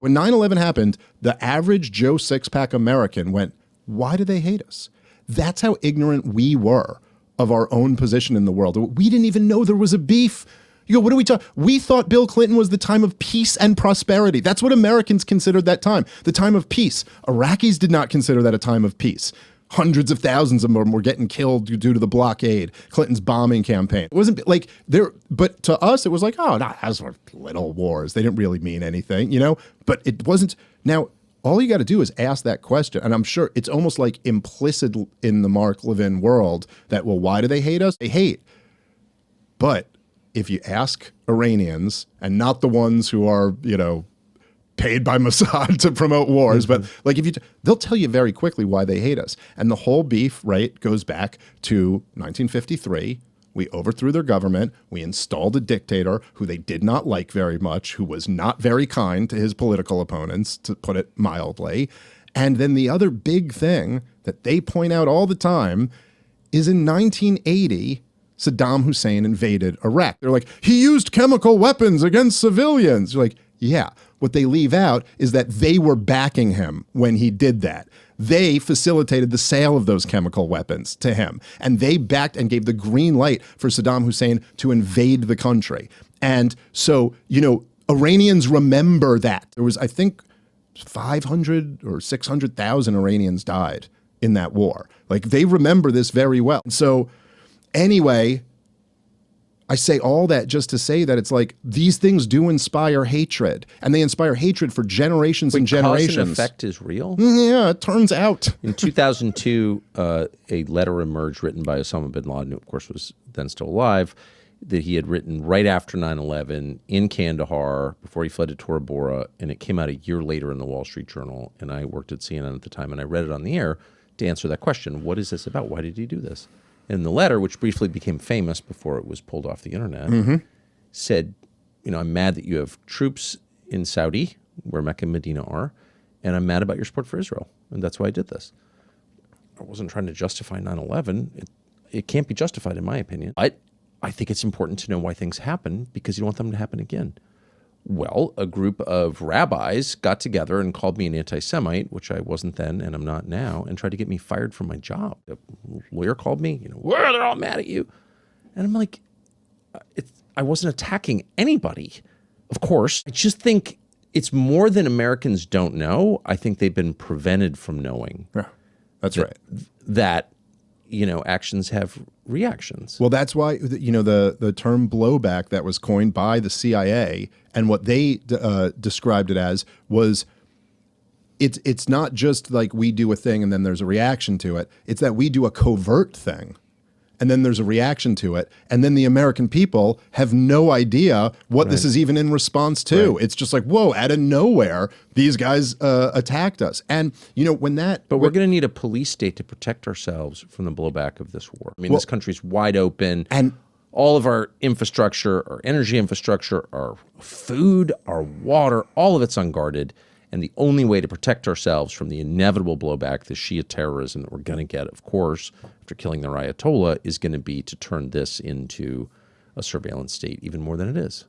When 9/11 happened, the average Joe Sixpack American went, why do they hate us? That's how ignorant we were of our own position in the world. We didn't even know there was a beef. You go, what are we talking? We thought Bill Clinton was the time of peace and prosperity. That's what Americans considered that time, the time of peace. Iraqis did not consider that a time of peace. Hundreds of thousands of them were getting killed due to the blockade, Clinton's bombing campaign. It wasn't like there, but to us, it was like, oh, no, those were little wars. They didn't really mean anything, but it wasn't. Now, all you got to do is ask that question. And I'm sure it's almost like implicit in the Mark Levin world that, well, why do they hate us? They hate. But if you ask Iranians, and not the ones who are, paid by Mossad to promote wars, but like they'll tell you very quickly why they hate us. And the whole beef, right, goes back to 1953. We overthrew their government. We installed a dictator who they did not like very much, who was not very kind to his political opponents, to put it mildly. And then the other big thing that they point out all the time is in 1980, Saddam Hussein invaded Iraq. They're like, he used chemical weapons against civilians. You're like, yeah. What they leave out is that they were backing him when he did that. They facilitated the sale of those chemical weapons to him. And they backed and gave the green light for Saddam Hussein to invade the country. And so, Iranians remember that. There was, I think, 500 or 600,000 Iranians died in that war. Like, they remember this very well. So anyway, I say all that just to say that it's like these things do inspire hatred, and they inspire hatred for generations and generations. Cause and effect is real? Yeah, it turns out. In 2002, a letter emerged written by Osama bin Laden, who of course was then still alive, that he had written right after 9/11 in Kandahar before he fled to Tora Bora, and it came out a year later in the Wall Street Journal. And I worked at CNN at the time, and I read it on the air to answer that question. What is this about? Why did he do this? And the letter, which briefly became famous before it was pulled off the internet, said, I'm mad that you have troops in Saudi, where Mecca and Medina are, and I'm mad about your support for Israel. And that's why I did this. I wasn't trying to justify 9/11. It can't be justified, in my opinion. But I think it's important to know why things happen, because you don't want them to happen again. Well, a group of rabbis got together and called me an anti-Semite, which I wasn't then and I'm not now, and tried to get me fired from my job. A lawyer called me, well, they're all mad at you. And I'm like, I wasn't attacking anybody. Of course, I just think it's more than Americans don't know. I think they've been prevented from knowing. Yeah, that's right. That, actions have reactions. Well, that's why, the term blowback that was coined by the CIA and what they described it as was it's not just like we do a thing and then there's a reaction to it. It's that we do a covert thing and then there's a reaction to it. And then the American people have no idea what this is even in response to. Right. It's just like, whoa, out of nowhere, these guys attacked us. And, when that... But we're going to need a police state to protect ourselves from the blowback of this war. I mean, this country's wide open. And all of our infrastructure, our energy infrastructure, our food, our water, all of it's unguarded. And the only way to protect ourselves from the inevitable blowback, the Shia terrorism that we're going to get, of course, after killing their Ayatollah, is going to be to turn this into a surveillance state even more than it is.